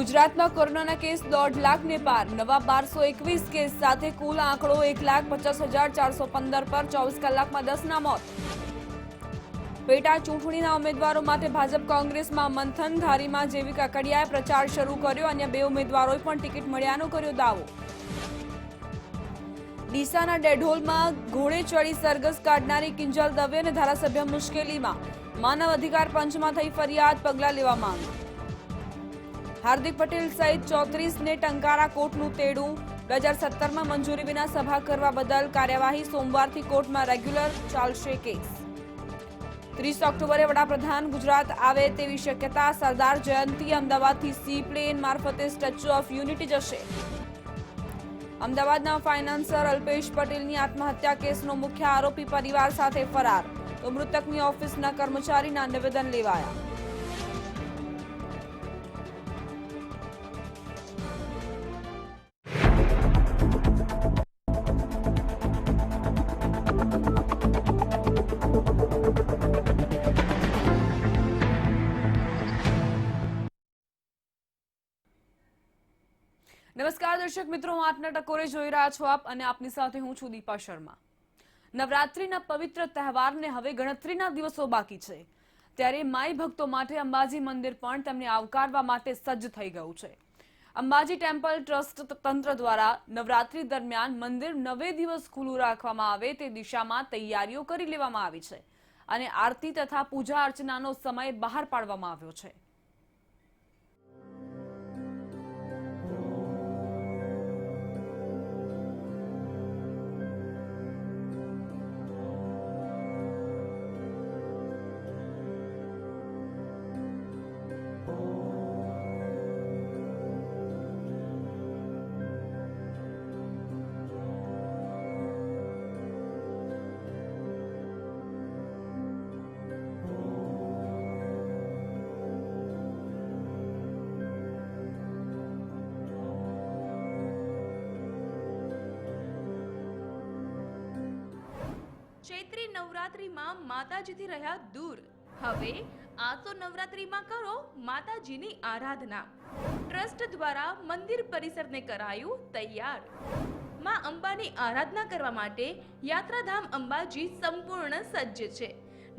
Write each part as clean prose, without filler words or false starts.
ગુજરાતમાં કોરોનાના કેસ 1.5 લાખને પાર. નવા 1221 કેસ સાથે કુલ આંકડો 1,50,415 પર. 24 કલાકમાં 10ના મોત. પેટા ચૂંટણીના ઉમેદવારો માટે ભાજપ કોંગ્રેસમાં મંથન. ધારીમાં જેવી કાકડિયાએ પ્રચાર શરૂ કર્યો. અન્ય 2 ઉમેદવારોએ પણ ટિકિટ મળ્યાનો કર્યો દાવો. ડીસાના ડેઢોલમાં ઘોડે ચડી સરઘસ કાઢનારી કિંજલ દવે અને ધારાસભ્ય મુશ્કેલીમાં. માનવ અધિકાર પંચમાં થઈ ફરિયાદ, પગલાં લેવા માંગ. હાર્દિક પટેલ સહિત 34ને ટંકારા કોર્ટનું તેડું. 2017માં મંજૂરી વિના સભા કરવા બદલ કાર્યવાહી. સોમવારથી કોર્ટમાં રેગ્યુલર ચાલશે કેસ. 30 ઓક્ટોબરે વડાપ્રધાન ગુજરાત આવે તેવી શક્યતા. સરદાર જયંતિ અમદાવાદથી સી પ્લેન મારફતે સ્ટેચ્યુ ઓફ યુનિટી જશે. અમદાવાદના ફાઇનાન્સર અલ્પેશ પટેલની આત્મહત્યા કેસનો મુખ્ય આરોપી પરિવાર સાથે ફરાર. તો મૃતકની ઓફિસના કર્મચારીના નિવેદન લેવાયા. નમસ્કાર દર્શક મિત્રો, હું આપના ટકોરે જોઈ રહ્યા છો આપ અને આપની સાથે હું છું દીપા શર્મા. નવરાત્રીના પવિત્ર તહેવારને હવે ગણતરીના દિવસો બાકી છે, ત્યારે માઈ ભક્તો માટે અંબાજી મંદિર પણ તેમને આવકારવા માટે સજ્જ થઈ ગયું છે. અંબાજી ટેમ્પલ ટ્રસ્ટ તંત્ર દ્વારા નવરાત્રી દરમિયાન મંદિર 9 દિવસ ખુલ્લું રાખવામાં આવે તે દિશામાં તૈયારીઓ કરી લેવામાં આવી છે અને આરતી તથા પૂજા અર્ચનાનો સમય બહાર પાડવામાં આવ્યો છે. ચૈત્રી નવરાત્રીમાં માતાજીથી રહ્યા દૂર. હવે આસો નવરાત્રીમાં કરો માતાજીની આરાધના. ટ્રસ્ટ દ્વારા મંદિર પરિસરને કરાયું તૈયાર. માં અંબાની આરાધના કરવા માટે યાત્રાધામ અંબાજી સંપૂર્ણ સજ્જ છે.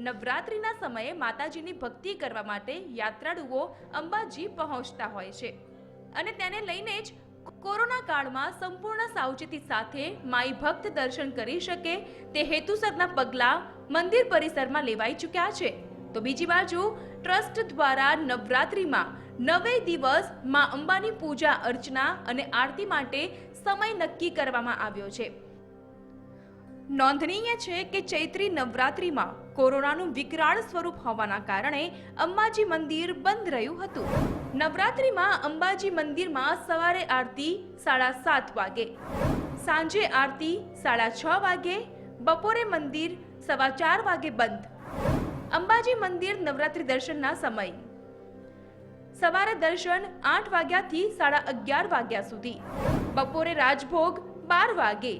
નવરાત્રીના સમયે માતાજીની ભક્તિ કરવા માટે યાત્રાળુઓ અંબાજી પહોંચતા હોય છે અને તેને લઈને જ કોરોના કાળમાં સંપૂર્ણ સાવચેતી સાથે માઈ ભક્ત દર્શન કરી શકે તે હેતુસરના પગલાં મંદિર પરિસરમાં લેવાઈ ચૂક્યા છે. તો બીજી બાજુ ટ્રસ્ટ દ્વારા નવરાત્રીમાં 9 દિવસ માં અંબાની પૂજા અર્ચના અને આરતી માટે સમય નક્કી કરવામાં આવ્યો છે. નોંધનીય છે કે ચૈત્રી નવરાત્રીમાં કોરોનાનું વિકરાળ સ્વરૂપ હોવાના કારણે અંબાજી મંદિર બંધ રહ્યું હતું. નવરાત્રીમાં અંબાજી મંદિરમાં સવારે આરતી 7:30 વાગે, સાંજે આરતી 6:30 વાગે, બપોરે મંદિર 4:15 વાગે બંધ. અંબાજી મંદિર નવરાત્રી દર્શનના સમય: સવારે દર્શન 8 વાગ્યાથી 11:30 વાગ્યા સુધી, બપોરે રાજભોગ 12 વાગે,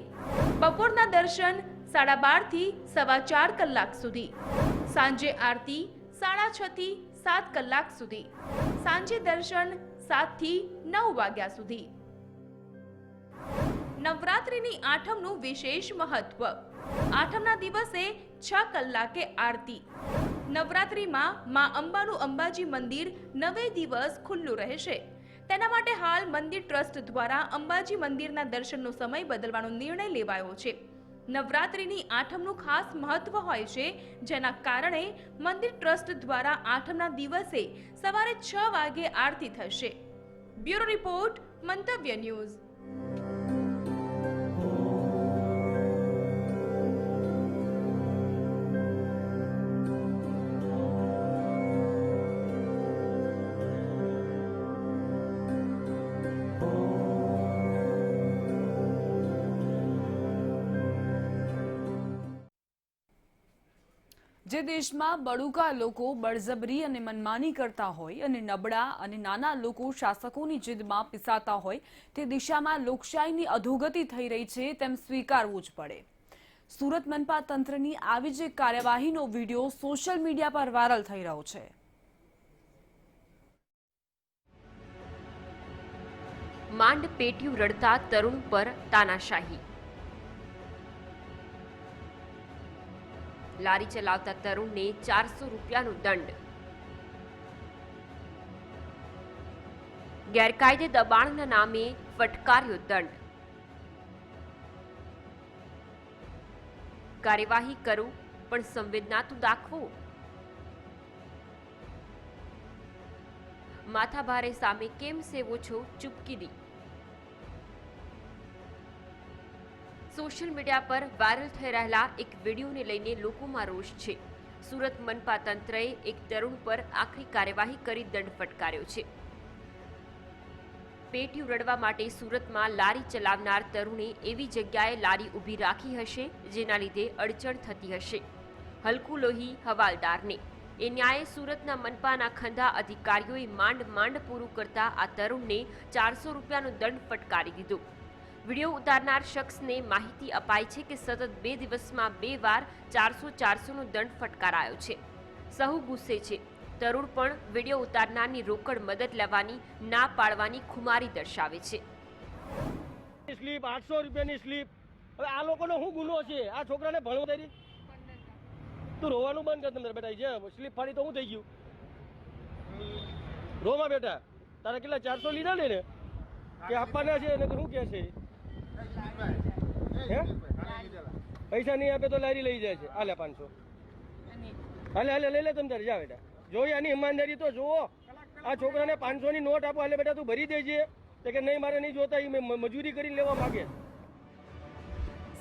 બપોરના દર્શન 12:30 થી 4:15 કલાક સુધી, સાંજે આરતી 6:30 થી 7 કલાક સુધી, સાંજે દર્શન 7 થી 9 વાગ્યા સુધી. નવરાત્રીની આઠમનું વિશેષ મહત્વ: આઠમના દિવસે 6 કલાકે આરતી. નવરાત્રીમાં માં અંબાનું અંબાજી મંદિર 9 દિવસ ખુલ્લું રહેશે. તેના માટે હાલ મંદિર ટ્રસ્ટ દ્વારા અંબાજી મંદિરના દર્શનનો સમય બદલવાનો નિર્ણય લેવાયો છે. નવરાત્રીની આઠમનું ખાસ મહત્વ હોય છે, જેના કારણે મંદિર ટ્રસ્ટ દ્વારા આઠમના દિવસે સવારે 6 વાગે આરતી થશે. બ્યુરો રિપોર્ટ, મંતવ્ય ન્યૂઝ. જે દેશમાં બળુકા લોકો બળજબરી અને મનમાની કરતા હોય અને નબળા અને નાના લોકો શાસકોની જીદમાં પીસાતા હોય તે દિશામાં લોકશાહીની અધોગતિ થઈ રહી છે તેમ સ્વીકારવું જ પડે. સુરત મનપા તંત્રની આવી જ કાર્યવાહીનો વિડીયો સોશિયલ મીડિયા પર વાયરલ થઈ રહ્યો છે. માંડ પેટીયું રડતા તરુણ પર તાનાશાહી. લારી ચલાવતા તરુણને 400 રૂપિયાનો દંડ. ગેરકાયદે દબાણના નામે ફટકાર્યો દંડ. કાર્યવાહી કરો પણ સંવેદના તો દાખવો. માથાભારે સામે કેમ સેવો છો ચૂપકીદી. સોશિયલ મીડિયા પર વાયરલ થઈ રહેલા એક વિડીયોને લઈને લોકોમાં રોષ છે. સુરત મનપા તંત્રએ એક તરુણ પર આખરી કાર્યવાહી કરી દંડ ફટકાર્યો છે. પેટીયું રડવા માટે સુરતમાં લારી ચલાવનાર તરુણે એવી જગ્યાએ લારી ઊભી રાખી હશે જેના લીધે અડચણ થતી હશે. હલકુ લોહી હવાલદારને એ ન્યાયે સુરતના મનપાના ખંધા અધિકારીઓએ માંડ પૂરું કરતા આ તરુણને 400 રૂપિયાનો દંડ ફટકારી દીધો. વિડીયો ઉતારનાર શખ્સને માહિતી અપાઈ છે કે સતત 2 દિવસમાં 2 વાર 400નો દંડ ફટકારાયો છે. સહુ ગુસ્સે છે. તરુણ પણ વિડીયો ઉતારનારની રોકડ મદદ લેવાની ના પાડવાની ખુમારી દર્શાવે છે. સ્લીપ 800 રૂપિયાની સ્લીપ. હવે આ લોકોનો શું ગુનો છે? આ છોકરાને ભણવા દેરી. તું રોવાનું બંધ કર તમે બેટા. જે સ્લીપ ફાડી તો શું થઈ ગયું? રોમાં બેટા તારા કેટલા 400 લીધા ને કે આપવાના છે ને? શું કે છે? હે પૈસા નહીં આપે તો લારી લઈ જાય છે. હાલે 500. હાલે લઈ લે તમે તારે. જા બેટા જોઈએ આની ઈમાનદારી તો જુઓ. આ છોકરાને 500ની નોટ આપો. હાલે બેટા તું ભરી દેજે. કે નહીં મારે નહીં જોતા, એ મજૂરી કરીને લેવા માંગે.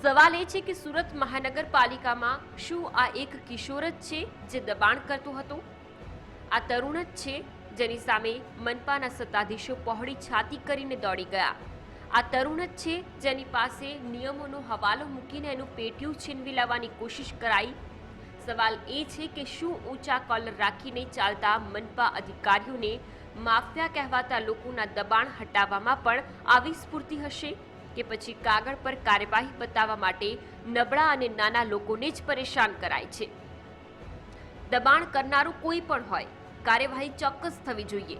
સવાલ એ છે કે સુરત મહાનગરપાલિકામાં શું આ એક કિશોર જ છે જે દબાણ કરતો હતો? આ તરુણ જ છે જેની સામે મનપાના સત્તાધીશો પહોળી છાતી કરીને દોડી ગયા. આ તરુણ જ છે જેની પાસે નિયમોનો હવાલો મૂકીને એનું પેટીયું છીનવી લેવાની કોશિશ કરાઈ. સવાલ એ છે કે શું ઊંચા કોલર રાખીને ચાલતા મનપા અધિકારીઓને માફિયા કહેવાતા લોકોના દબાણ હટાવવામાં પણ આવી સ્ફૂર્તિ હશે કે પછી કાગળ પર કાર્યવાહી બતાવવા માટે નબળા અને નાના લોકોને જ પરેશાન કરાય છે? દબાણ કરનારું કોઈ પણ હોય, કાર્યવાહી ચોક્કસ થવી જોઈએ.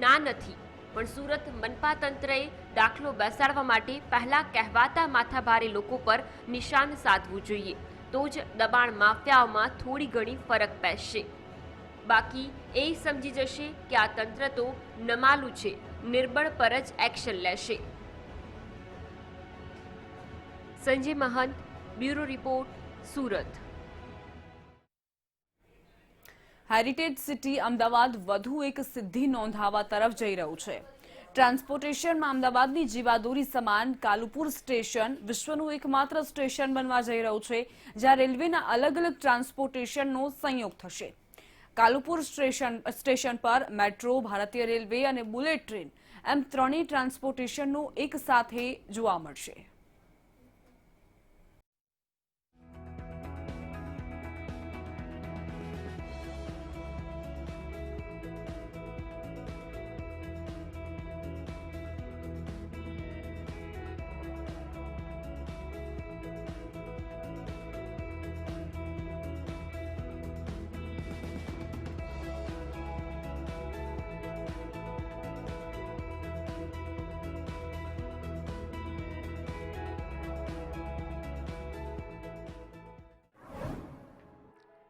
ના નથી, પણ સુરત મનપા તંત્રએ દાખલો બેસાડવા માટે પહેલા કહેવાતા માથાભારે લોકો પર નિશાન સાધવું જોઈએ. તો જ દબાણ માફિયાઓમાં થોડી ઘણી ફરક બેસશે. બાકી એ સમજી જશે કે આ તંત્ર તો નમાલું છે, નિર્બળ પર જ એક્શન લેશે. સંજય મહંત, bureau report, Surat. Heritage city Ahmedabad વધુ એક સિદ્ધિ નોંધાવવા તરફ જઈ રહ્યું છે. ટ્રાન્સપોર્ટેશનમાં અમદાવાદની જીવાદોરી સમાન કાલુપુર સ્ટેશન વિશ્વનું એકમાત્ર સ્ટેશન બનવા જઈ રહ્યું છે, જ્યાં રેલવેના અલગ અલગ ટ્રાન્સપોર્ટેશનનો સંયોગ થશે. કાલુપુર સ્ટેશન પર મેટ્રો, ભારતીય રેલવે અને બુલેટ ટ્રેન એમ ત્રણેય ટ્રાન્સપોર્ટેશનનું એક સાથે જોવા મળશે.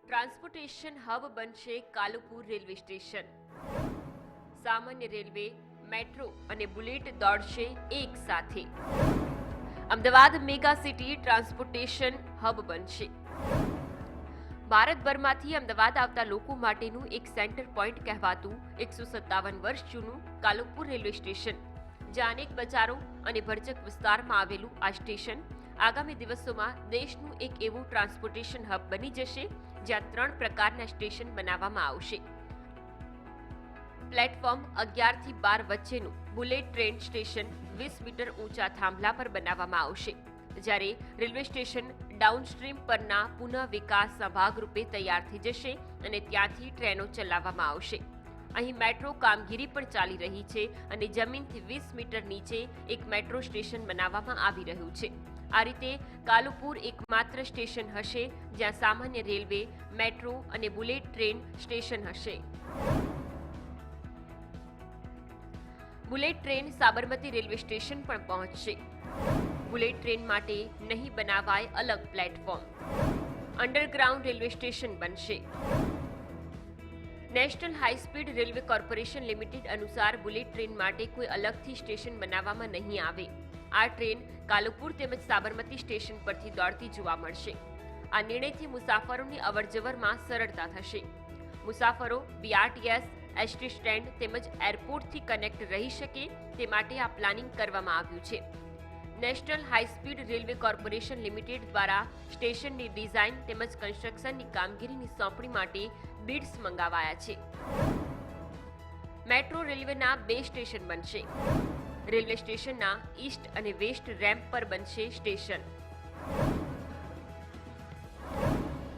ટ્રાન્સપોર્ટેશન હબ બનશે કાલુપુર રેલવે સ્ટેશન. સામાન્ય રેલવે, મેટ્રો અને બુલેટ દોડશે એક સાથે. Ahmedabad mega city transportation hub બનશે. ભારતભરમાંથી અમદાવાદ આવતા લોકો માટેનું એક સેન્ટર પોઈન્ટ કહેવાતું 157 વર્ષ જૂનું કાલુપુર રેલવે સ્ટેશન, જ્યાં અનેક બજારો અને ભરચક વિસ્તારમાં આવેલું આ સ્ટેશન આગામી દિવસોમાં દેશનું એક એવું ટ્રાન્સપોર્ટેશન હબ બની જશે જ્યાં 3 પ્રકારના સ્ટેશન બનાવવામાં આવશે. પ્લેટફોર્મ 11 થી 12 વચ્ચેનું બુલેટ ટ્રેન સ્ટેશન 20 મીટર ઊંચા થાંભલા પર બનાવવામાં આવશે, જ્યારે રેલવે સ્ટેશન ડાઉનસ્ટ્રીમ પરના પુનઃ વિકાસના ભાગરૂપે તૈયાર થઈ જશે અને ત્યાંથી ટ્રેનો ચલાવવામાં આવશે. અહીં મેટ્રો કામગીરી પણ ચાલી રહી છે અને જમીનથી 20 મીટર નીચે એક મેટ્રો સ્ટેશન બનાવવામાં આવી રહ્યું છે. આ રીતે કાલુપુર એકમાત્ર સ્ટેશન હશે જ્યાં સામાન્ય રેલવે, મેટ્રો અને બુલેટ ટ્રેન સ્ટેશન હશે. Bullet train Sabarmati railway station પણ પહોંચશે. બુલેટ ટ્રેન માટે નહીં બનાવાય અલગ પ્લેટફોર્મ. અંડરગ્રાઉન્ડ રેલવે સ્ટેશન બનશે. National high speed railway corporation limited અનુસાર બુલેટ ટ્રેન માટે કોઈ અલગથી સ્ટેશન બનાવવામાં નહીં આવે. આ ટ્રેન કાલુપુર તેમજ સાબરમતી સ્ટેશન પરથી દોડતી જોવા મળશે. આ નિર્ણયથી મુસાફરોની અવરજવરમાં સરળતા થશે. મુસાફરો બીઆરટીએસ, એસટી સ્ટેન્ડ તેમજ એરપોર્ટથી કનેક્ટ રહી શકે તે માટે આ પ્લાનિંગ કરવામાં આવ્યું છે. National high speed railway corporation limited દ્વારા સ્ટેશનની ડિઝાઇન તેમજ કન્સ્ટ્રક્શનની કામગીરીની સોંપણી માટે બિડ્સ મંગાવાયા છે. મેટ્રો રેલવેના 2 સ્ટેશન બનશે. રેલવે સ્ટેશનના ઈસ્ટ અને વેસ્ટ રેમ્પ પર બનશે station.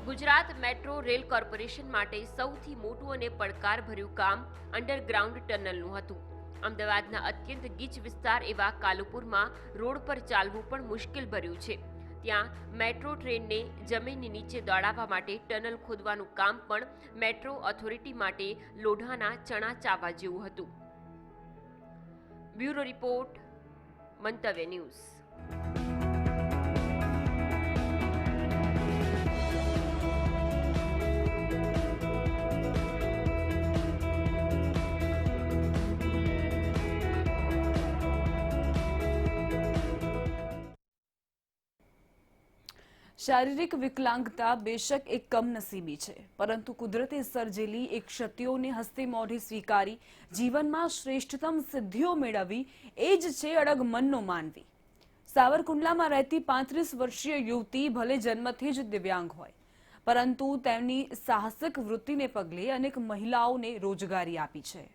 Gujarat metro rail corporation માટે સૌથી મોટું અને પડકારભર્યું કામ અંડરગ્રાઉન્ડ ટનલનું હતું. અમદાવાદના અત્યંત ગીચ વિસ્તાર એવા કાલુપુરમાં રોડ પર ચાલવું પણ મુશ્કેલ ભર્યું છે. ત્યાં મેટ્રો ટ્રેનને જમીનની નીચે દોડાવવા માટે ટનલ ખોદવાનું કામ પણ મેટ્રો ઓથોરિટી માટે લોઢાના ચણા ચાવવા જેવું હતું. બ્યુરો રિપોર્ટ, મંતવ્ય ન્યૂઝ. શારીરિક વિકલાંગતા બેશક એક કમનસીબી છે, પરંતુ કુદરતે સર્જેલી એક ક્ષતિઓને હસ્તે મોઢે સ્વીકારી જીવનમાં શ્રેષ્ઠતમ સિદ્ધિઓ મેળવવી એ જ છે અડગ મનનો માનવી. સાવરકુંડલામાં રહેતી 35 વર્ષીય યુવતી ભલે જન્મથી જ દિવ્યાંગ હોય, પરંતુ તેમની સાહસિક વૃત્તિને પગલે અનેક મહિલાઓને રોજગારી આપી છે.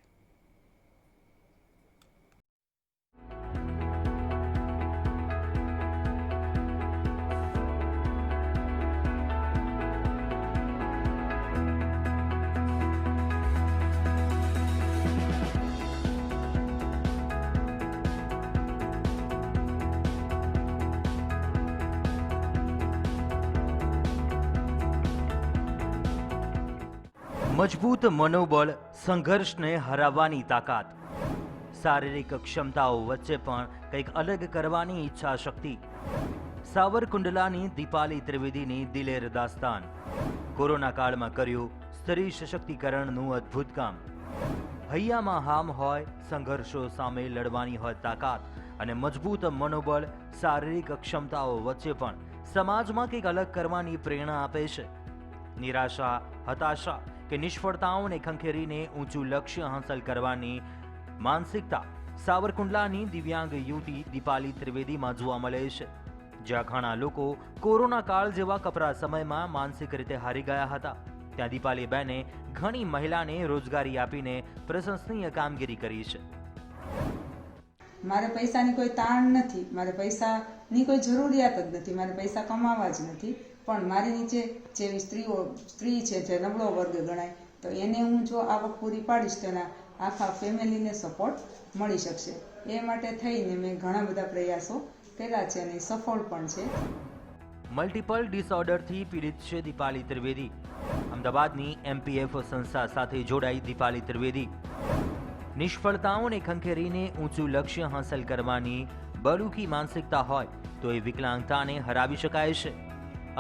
મજબૂત મનોબળ, સંઘર્ષને હરાવવાની તાકાત, શારીરિક ક્ષમતાઓ વચ્ચે પણ કંઈક અલગ કરવાની ઈચ્છા શક્તિ. સાવરકુંડલાની દીપાલી ત્રિવેદીની દિલેર દાસ્તાન. કોરોના કાળમાં કર્યું સ્ત્રી સશક્તિકરણનું અદ્ભુત કામ. હૈયામાં હામ હોય, સંઘર્ષો સામે લડવાની હોય તાકાત અને મજબૂત મનોબળ, શારીરિક ક્ષમતાઓ વચ્ચે પણ સમાજમાં કંઈક અલગ કરવાની પ્રેરણા આપે છે. નિરાશા, હતાશા કે નિષ્ફળતાઓને ખંખેરીને ઊંચું લક્ષ્ય હાંસલ કરવાની માનસિકતા સાવરકુંડલાની દિવ્યાંગ યુવતી દીપાલી ત્રિવેદીમાં જોવા મળે છે. જ્યાં ઘણા લોકો કોરોના કાળ જેવા કપરા સમયમાં માનસિક રીતે હારી ગયા હતા, ત્યાં દીપાલી બહેને ઘણી મહિલાને રોજગારી આપીને પ્રશંસનીય કામગીરી કરી છે. મારે પૈસાની કોઈ તાણ નથી, મારે પૈસાની કોઈ જરૂરિયાત જ નથી, મારે પૈસા કમાવા જ નથી. પણ મારી નીચે જેવી સ્ત્રી છે, જે નબળો વર્ગ ગણાય, તો એને હું જો આવક પૂરી પાડીશ તો એના આખા ફેમિલીને સપોર્ટ મળી શકશે. એ માટે થઈને મેં ઘણા બધા પ્રયાસો કર્યા છે અને સફળ પણ છે. મલ્ટિપલ ડિસઓર્ડરથી પીડિત છે દીપાલી ત્રિવેદી. અમદાવાદની MPF સંસ્થા સાથે જોડાઈ દીપાલી ત્રિવેદી નિષ્ફળતાઓને ખંખેરીને ઊંચું લક્ષ્ય હાંસલ કરવાની બળુકી માનસિકતા હોય તો એ વિકલાંગતાને હરાવી શકાય છે.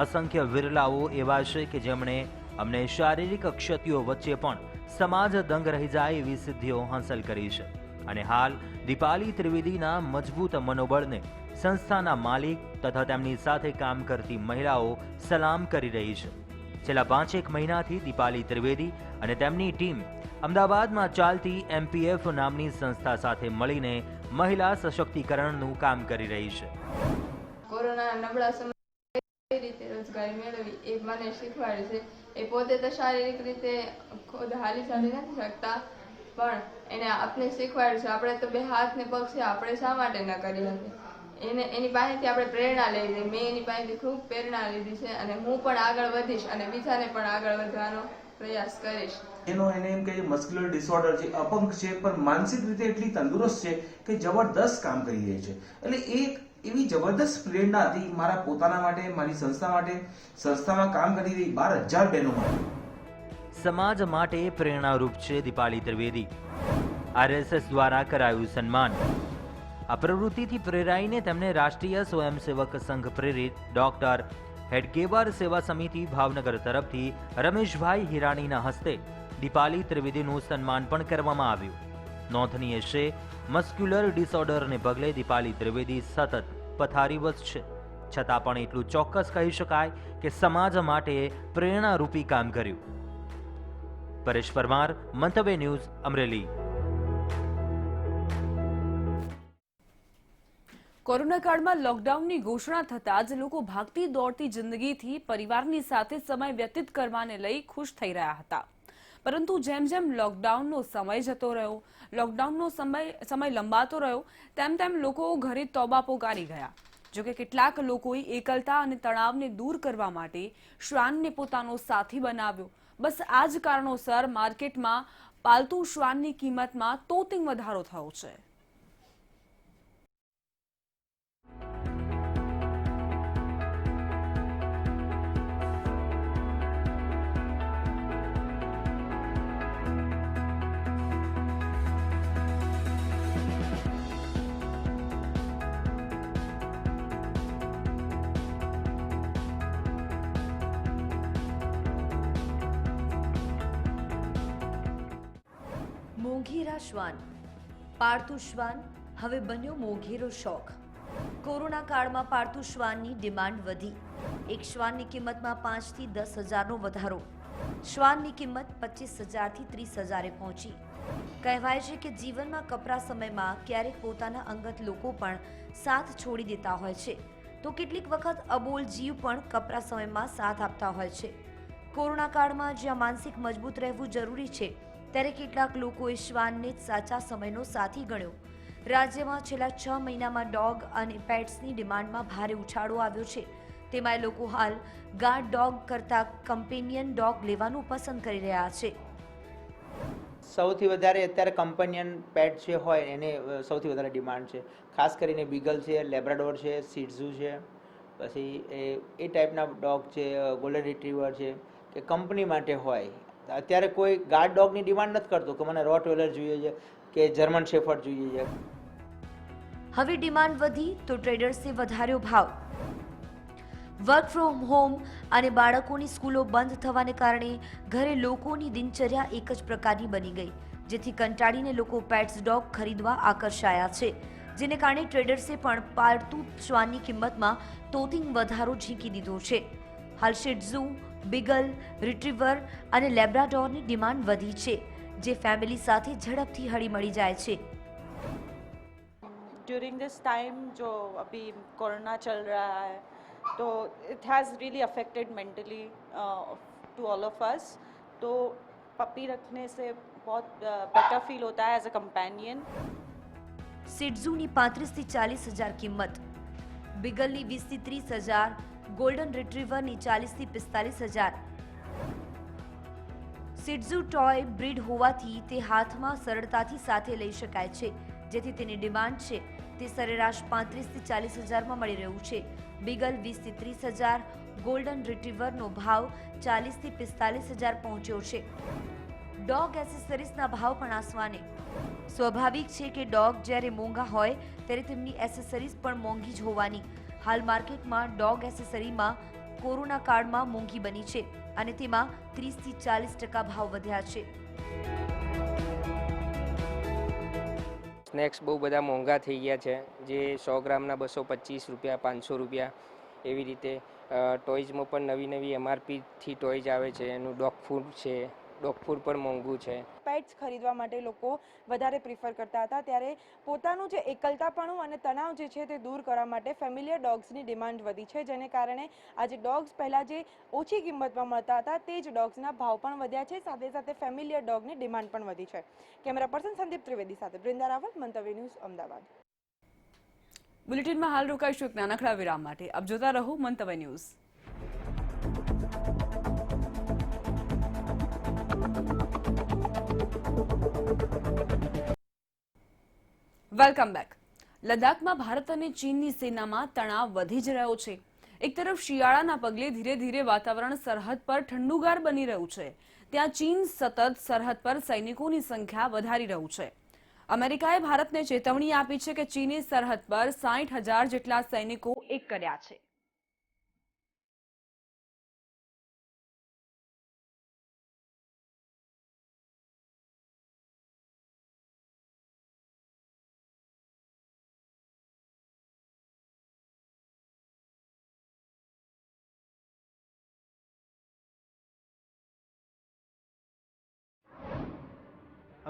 અસંખ્ય વિરલાઓ એવા છે કે જેમણે અમને શારીરિક ક્ષતિઓ વચ્ચે પણ સમાજ દંગ રહી જાય એવી સિદ્ધિઓ હાંસલ કરી છે. અને હાલ દીપાલી ત્રિવેદીના મજબૂત મનોબળને સંસ્થાના માલિક તથા તેમની સાથે કામ કરતી મહિલાઓ સલામ કરી રહી છે. છેલ્લા 5-1 મહિનાથી દીપાલી ત્રિવેદી અને તેમની ટીમ અમદાવાદમાં ચાલતી MPF નામની સંસ્થા સાથે મળીને મહિલા સશક્તિકરણનું કામ કરી રહી છે. કોરોના નબળા સમય કઈ રીતે રોજગારી મેળવી એ મને શીખવાડે છે. એ પોતે તો શારીરિક રીતે ખુદ હાલી ચાલી નથી શકતા, પણ એને આપણે શીખવાડે છે. આપણે તો 2 હાથ ને પગ છે, આપણે શા માટે ન કરી શકીએ? એની પાસેથી આપણે પ્રેરણા લેવી જોઈએ. મેં એની પાસેથી ખૂબ પ્રેરણા લીધી છે અને હું પણ આગળ વધીશ અને બીજાને પણ આગળ વધવાનો પ્રયાસ કરીશ. એને એમ કે મસ્ક્યુલર ડિસઓર્ડર છે, અપંગ છે, પણ માનસિક રીતે એટલી તંદુરસ્ત છે કે જબરદસ્ત કામ કરી રહી છે. એટલે એક એવી જબરદસ્ત પ્રેરણા હતી મારા પોતાના માટે, મારી સંસ્થા માટે, સંસ્થામાં કામ કરી રહી 12,000 બહેનો માટે. સમાજ માટે પ્રેરણારૂપ છે દીપાલી ત્રિવેદી. RSS દ્વારા કરાયું સન્માન. આ પ્રવૃત્તિથી પ્રેરાઈને તેમને રાષ્ટ્રીય સ્વયંસેવક સંઘ પ્રેરિત ડોક્ટર હેડગેવાર સેવા સમિતિ ભાવનગર તરફથી રમેશભાઈ હિરાણીના હસ્તે દીપાલી ત્રિવેદીનું સન્માન પણ કરવામાં આવ્યું. નોંધનીય છે, મસ્ક્યુલર ડિસઓર્ડરને પગલે દીપાલી ત્રિવેદી સતત પથારીવશ છે, છતાં પણ એટલું ચોક્કસ કહી શકાય કે સમાજ માટે પ્રેરણારૂપી કામ કર્યું. પરેશ પરમાર, મંતવ્ય ન્યૂઝ, અમરેલી. કોરોના કાળમાં લોકડાઉનની ઘોષણા થતાં જ લોકો ભાગતી દોડતી જિંદગીથી પરિવારની સાથે સમય વ્યતીત કરવાને લઈ ખુશ થઈ રહ્યા હતા. પરંતુ જેમ જેમ લોકડાઉનનો સમય જતો રહ્યો, લોકડાઉનનો સમય લંબાતો રહ્યો, તેમ તેમ લોકો ઘરે તોબા પોકારી ગયા. જોકે કેટલાક લોકોએ એકલતા અને તણાવને દૂર કરવા માટે શ્વાનને પોતાનો સાથી બનાવ્યો. બસ આ જ કારણોસર માર્કેટમાં પાલતુ શ્વાનની કિંમતમાં તોતિંગ વધારો થયો છે. મોંઘેરા શ્વાન. પાળતું શ્વાન હવે બન્યો મોંઘેરો શોખ. કોરોના કાળમાં પાળતું શ્વાનની ડિમાન્ડ વધી. એક શ્વાનની કિંમતમાં 5 થી 10 હજારનો વધારો. શ્વાનની કિંમત 25,000 થી 30,000 પહોંચી. કહેવાય છે કે જીવનમાં કપરા સમયમાં ક્યારેક પોતાના અંગત લોકો પણ સાથ છોડી દેતા હોય છે, તો કેટલીક વખત અબોલ જીવ પણ કપરા સમયમાં સાથ આપતા હોય છે. કોરોના કાળમાં જ્યાં માનસિક મજબૂત રહેવું જરૂરી છે, ત્યારે કેટલાક લોકોએ શ્વાનને જ સાચા સમયનો સાથી ગણ્યો. રાજ્યમાં છેલ્લા 6 મહિનામાં ડોગ અને પેટ્સની ડિમાન્ડમાં ભારે ઉછાળો આવ્યો છે. તેમાં લોકો હાલ ગાર્ડ ડોગ કરતાં કમ્પેનિયન ડોગ લેવાનું પસંદ કરી રહ્યા છે. સૌથી વધારે અત્યારે કમ્પેનિયન પેટ જે હોય એને સૌથી વધારે ડિમાન્ડ છે. ખાસ કરીને બીગલ છે, લેબ્રાડોર છે, સિટ્ઝુ છે, પછી એ ટાઈપના ડોગ છે, ગોલ્ડન રિટ્રીવર છે, કે કંપની માટે હોય. અત્યારે કોઈ ગાર્ડ ડોગની ડિમાન્ડ નથી કરતો કે મને રોટવેલર જોઈએ છે કે જર્મન શેફર્ડ જોઈએ છે. હવે ડિમાન્ડ વધી તો ટ્રેડર્સે વધાર્યો ભાવ. વર્ક ફ્રોમ હોમ અને બાળકોની સ્કૂલો બંધ થવાને કારણે ઘરે લોકોની દિનચર્યા એક જ પ્રકારની બની ગઈ, જેથી કંટાળીને લોકો પેટ્સ ડોગ ખરીદવા આકર્ષાયા છે. જેને કારણે ટ્રેડર્સે પણ પાળતું શ્વાનની કિંમતમાં તોતિંગ વધારો ઝીંકી દીધો છે. હાલ શિટ્ઝુ, બિગલ, રિટ્રીવર અને લેબ્રાડોરની ડિમાન્ડ વધી છે, જે ફેમિલી સાથે ઝડપથી હળીમળી જાય છે. ड्यूरिंग दिस टाइम जो अभी कोरोना चल रहा है, तो it has really affected mentally to all of us. तो पपी रखने से बहुत बेटर फील होता है एज अ कंपेनियन. સિટ્ઝુની 35 થી 40 હજાર કિંમત, બિગલની 20 થી 30 હજાર, ગોલ્ડન રિટ્રીવરની 40 થી 45 હજાર. સિટ્ઝુ ટોય બ્રીડ હોવાથી તે હાથમાં સરળતાથી સાથે લઈ શકાય છે, જેથી તેની ડિમાન્ડ છે તે સરેરાશ 35 થી 40 હજારમાં મળી રહ્યું છે. બિગલ 20 થી 30 હજાર, ગોલ્ડન રિટ્રીવરનો ભાવ 40 થી 45 હજાર પહોંચ્યો છે. ડોગ એસેસરીઝના ભાવ પણ આસમાને. સ્વાભાવિક છે કે ડોગ જ્યારે મોંઘા હોય ત્યારે તેમની એસેસરીઝ પણ મોંઘી જ હોવાની. હાલ માર્કેટમાં ડોગ એસેસરીમાં કોરોના કાળમાં મોંઘી બની છે અને તેમાં 30 થી 40% ભાવ વધ્યા છે. સ્નેક્સ બહુ બધા મોંઘા થઈ ગયા છે, જે 100 ગ્રામના 225 રૂપિયા, 500 રૂપિયા એવી રીતે. ટોયઝમાં પણ નવી નવી MRPથી ટોયઝ આવે છે. એનું ડોગ ફૂડ છે, ડોગ ફૂડ પણ મોંઘું છે. પેટ્સ ખરીદવા માટે લોકો વધારે પ્રિફર કરતા હતા, ત્યારે પોતાનું જે એકલતાપણું અને તણાવ જે છે તે દૂર કરવા માટે ફેમિલિયર ડોગ્સની ડિમાન્ડ વધી છે, જેને કારણે આજે ડોગ્સ પહેલાં જે ઓછી કિંમતમાં મળતા હતા તે જ ડોગ્સના ભાવ પણ વધ્યા છે. સાથે સાથે ફેમિલિયર ડોગની ડિમાન્ડ પણ વધી છે. કેમેરા પર્સન સંદીપ ત્રિવેદી સાથે બૃંદા રાવલ, મંતવ્ય ન્યૂઝ, અમદાવાદ. બુલેટિનમાં હાલ રોકાઈશું એક નાનકડા વિરામ માટે. આપ જોતા રહો મંતવ્ય ન્યૂઝ. Welcome back. લદ્દાખમાં ભારત અને ચીનની સેનામાં તણાવ વધી જ રહ્યો છે. એક તરફ શિયાળાના પગલે ધીરે ધીરે વાતાવરણ સરહદ પર ઠંડુગાર બની રહ્યું છે, ત્યાં ચીન સતત સરહદ પર સૈનિકોની સંખ્યા વધારી રહ્યું છે. અમેરિકાએ ભારતને ચેતવણી આપી છે કે ચીની સરહદ પર 60,000 જેટલા સૈનિકો એક કર્યા છે.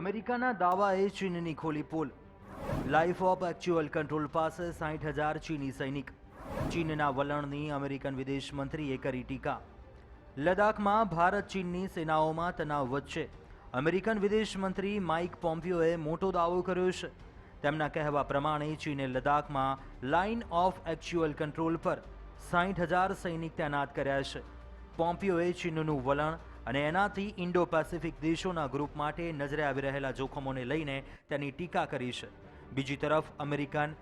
અમેરિકાના દાવાએ ચીનની ખોલી પોલ. લાઈફ ઓફ એક્ચ્યુઅલ કંટ્રોલ પાસે 60,000 ચીની સૈનિક. ચીનના વલણની અમેરિકન વિદેશ મંત્રીએ કરી ટીકા. લદ્દાખમાં ભારત ચીનની સેનાઓમાં તણાવ વચ્ચે અમેરિકન વિદેશ મંત્રી માઇક પોમ્પિયોએ મોટો દાવો કર્યો છે. તેમના કહેવા પ્રમાણે ચીને લદ્દાખમાં લાઇન ઓફ એક્ચ્યુઅલ કંટ્રોલ પર 60,000 સૈનિક તૈનાત કર્યા છે. પોમ્પિયોએ ચીનનું વલણ અને એનાથી ઇન્ડો પેસિફિક દેશોના ગ્રુપ માટે નજરે આવી રહેલા જોખમોને લઈને તેની ટીકા કરી છે. બીજી તરફ અમેરિકન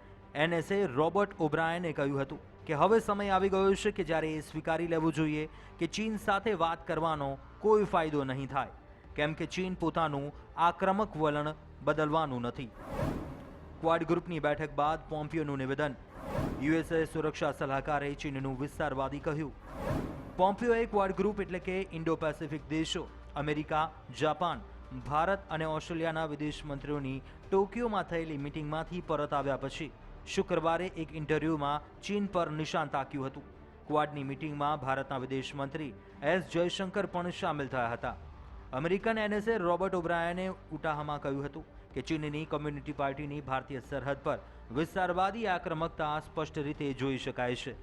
એનએસએ રોબર્ટ ઓબ્રાયને કહ્યું હતું કે હવે સમય આવી ગયો છે કે જ્યારે એ સ્વીકારી લેવું જોઈએ કે ચીન સાથે વાત કરવાનો કોઈ ફાયદો નહીં થાય, કેમ કે ચીન પોતાનું આક્રમક વલણ બદલવાનું નથી. ક્વાડ ગ્રુપની બેઠક બાદ પોમ્પિયોનું નિવેદન. યુએસએ સુરક્ષા સલાહકારે ચીનનું વિસ્તારવાદી કહ્યું. પોમ્પિયોએ ક્વાડ ગ્રુપ એટલે કે ઇન્ડો પેસિફિક દેશો અમેરિકા, જાપાન, ભારત અને ઓસ્ટ્રેલિયાના વિદેશ મંત્રીઓની ટોક્યોમાં થયેલી મિટિંગમાંથી પરત આવ્યા પછી શુક્રવારે એક ઇન્ટરવ્યૂમાં ચીન પર નિશાન તાક્યું હતું. ક્વાડની મિટિંગમાં ભારતના વિદેશ મંત્રી એસ જયશંકર પણ સામેલ થયા હતા. અમેરિકન એનએસએ રોબર્ટ ઓબ્રાયને ઉટાહમાં કહ્યું હતું કે ચીનની કોમ્યુનિટી પાર્ટીની ભારતીય સરહદ પર વિસ્તારવાદી આક્રમકતા સ્પષ્ટ રીતે જોઈ શકાય છે.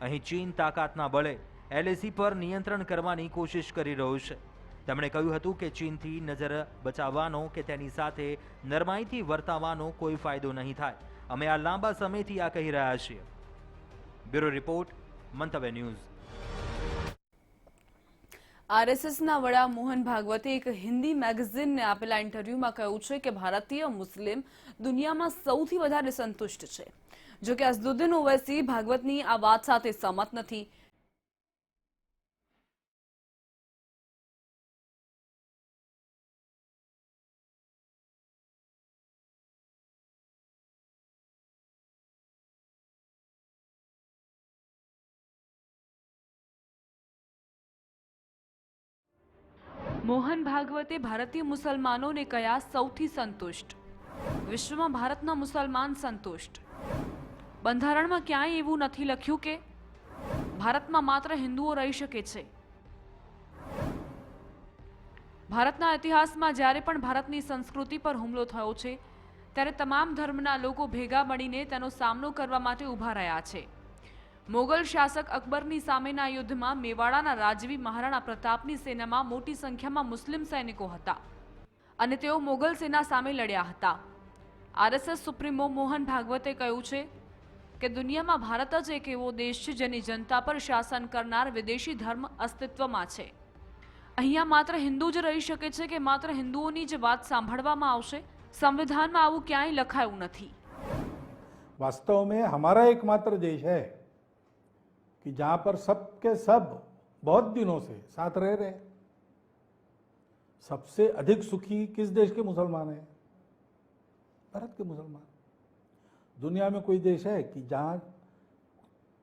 અહીં ચીન તાકાતના બળે એલએસી પર નિયંત્રણ કરવાની કોશિશ કરી રહ્યો છે. તેમણે કહ્યું હતું કે ચીનથી નજર બચાવવાનો કે તેની સાથે નરમાઈથી વર્તાવાનો કોઈ ફાયદો નહીં થાય. અમે આ લાંબા સમયથી આ કહી રહ્યા છીએ. બ્યુરો રિપોર્ટ, મંતવ્ય ન્યૂઝ. આરએસએસના વડા મોહન ભાગવતે એક હિન્દી મેગેઝિનને આપેલા ઇન્ટરવ્યુમાં કહ્યું છે કે ભારતીય મુસ્લિમ દુનિયામાં સૌથી વધારે સંતુષ્ટ છે. જોકે અઝદુદ્દીન ઓવૈસી ભાગવતની આ વાત સાથે સહમત નથી. મોહન ભાગવતે ભારતીય મુસલમાનોને કહ્યા સૌથી સંતુષ્ટ. વિશ્વમાં ભારતના મુસલમાન સંતુષ્ટ. બંધારણમાં ક્યાંય એવું નથી લખ્યું કે ભારતમાં માત્ર હિન્દુઓ રહી શકે છે. ભારતના ઇતિહાસમાં જ્યારે પણ ભારતની સંસ્કૃતિ પર હુમલો થયો છે ત્યારે તમામ ધર્મના લોકો ભેગા મળીને તેનો સામનો કરવા માટે ઊભા રહ્યા છે. મોગલ શાસક અકબરની સામેના યુદ્ધમાં મેવાડાના રાજવી મહારાણા પ્રતાપની સેનામાં મોટી સંખ્યામાં મુસ્લિમ સૈનિકો હતા અને તેઓ મોગલ સેના સામે લડ્યા હતા. આરએસએસ સુપ્રીમો મોહન ભાગવતે કહ્યું છે કે દુનિયામાં ભારત જ એક એવો દેશ છે જેની જનતા પર શાસન કરનાર વિદેશી ધર્મ અસ્તિત્વમાં છે. અહીંયા માત્ર હિન્દુ જ રહી શકે છે કે માત્ર હિન્દુઓની જ વાત સાંભળવામાં આવશે? સંવિધાનમાં આવું ક્યાંય લખાયું નથી. वास्तव में हमारा एकमात्र देश है कि जहां पर सब के सब बहुत दिनों से साथ रह रहे हैं. सबसे अधिक सुखी किस देश के मुसलमान हैं? भारत के मुसलमान. दुनिया में कोई देश है कि जहां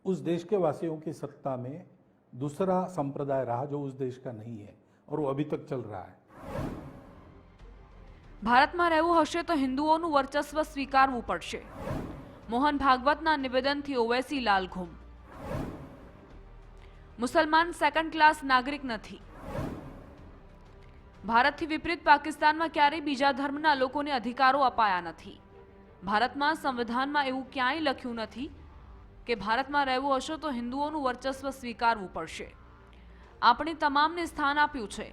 उस देश के वासियों की सत्ता में दूसरा संप्रदाय रहा जो उस देश का नहीं है और वो अभी तक चल रहा है. ભારતમાં રહેવું હશે તો હિન્દુઓનું વર્ચસ્વ સ્વીકારવું પડશે. મોહન ભાગવતના નિવેદનથી ઓવૈસી લાલઘુમ. મુસલમાન સેકન્ડ ક્લાસ નાગરિક નથી. ભારતથી વિપરીત પાકિસ્તાનમાં ક્યારેય બીજા ધર્મના લોકોને અધિકારો અપાયા નથી. ભારતમાં સંવિધાનમાં એવું ક્યાંય લખ્યું નથી કે ભારતમાં રહેવું હશે તો હિન્દુઓનું વર્ચસ્વ સ્વીકારવું પડશે. આપણે તમામને સ્થાન આપ્યું છે.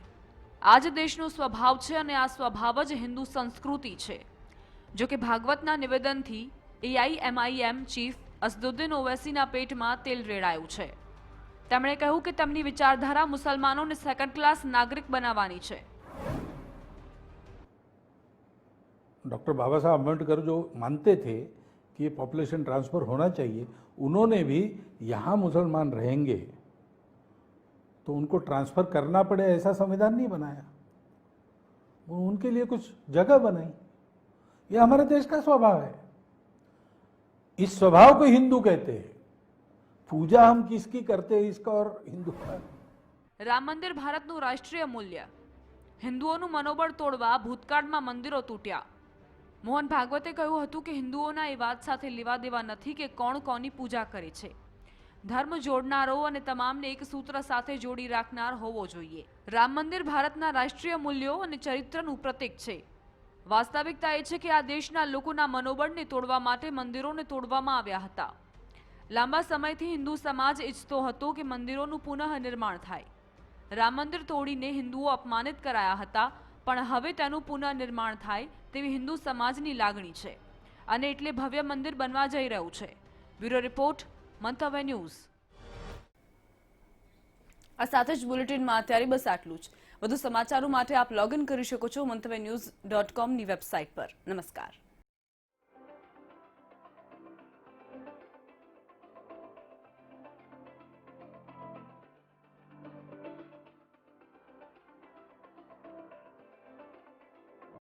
આ જ દેશનો સ્વભાવ છે અને આ સ્વભાવ જ હિન્દુ સંસ્કૃતિ છે. જો કે ભાગવતના નિવેદનથી એઆઈએમઆઈએમ ચીફ અસદુદ્દીન ઓવૈસીના પેટમાં તેલ રેડાયું છે. તેમણે કહ્યું કે તેમની વિચારધારા મુસલમાનોને સેકન્ડ ક્લાસ નાગરિક બનાવવાની છે. डॉक्टर बाबा साहब अम्बेडकर जो मानते थे कि ये पॉपुलेशन ट्रांसफर होना चाहिए, उन्होंने भी यहाँ मुसलमान रहेंगे तो उनको ट्रांसफर करना पड़े ऐसा संविधान नहीं बनाया. उनके लिए कुछ जगह बनाई. ये हमारे देश का स्वभाव है। इस स्वभाव को हिंदू कहते हैं। पूजा हम किसकी करते हैं इसका और हिंदू का। રામ મંદિર ભારતનું રાષ્ટ્રીય મૂલ્ય. હિન્દુઓનું મનોબળ તોડવા ભૂતકાળમાં મંદિરો તૂટ્યા. મોહન ભાગવતે કહ્યું હતું કે હિન્દુઓના એ વાત સાથે લેવા દેવા નથી કે કોણ કોની પૂજા કરે છે. ધર્મ જોડનારો અને તમામને એક સૂત્ર સાથે જોડી રાખનાર હોવો જોઈએ. રામ મંદિર ભારતના રાષ્ટ્રીય મૂલ્યો અને ચરિત્રનું પ્રતીક છે. વાસ્તવિકતા એ છે કે આ દેશના લોકોના મનોબળને તોડવા માટે મંદિરોને તોડવામાં આવ્યા હતા. લાંબા સમયથી હિન્દુ સમાજ ઈચ્છતો હતો કે મંદિરોનું પુનઃનિર્માણ થાય. રામ મંદિર તોડીને હિન્દુઓ અપમાનિત કરાયા હતા, પણ હવે તેનું પુનઃનિર્માણ થાય તેવી હિન્દુ સમાજની લાગણી છે અને એટલે ભવ્ય મંદિર બનવા જઈ રહ્યું છે. બ્યુરો રિપોર્ટ, મંતવ્ય ન્યૂઝ. આ સાથે જ બુલેટિનમાં અત્યારે બસ આટલું જ. વધુ સમાચારો માટે આપ લોગિન કરી શકો છો મંતવ્યન્યૂઝ.com ની વેબસાઇટ પર. નમસ્કાર.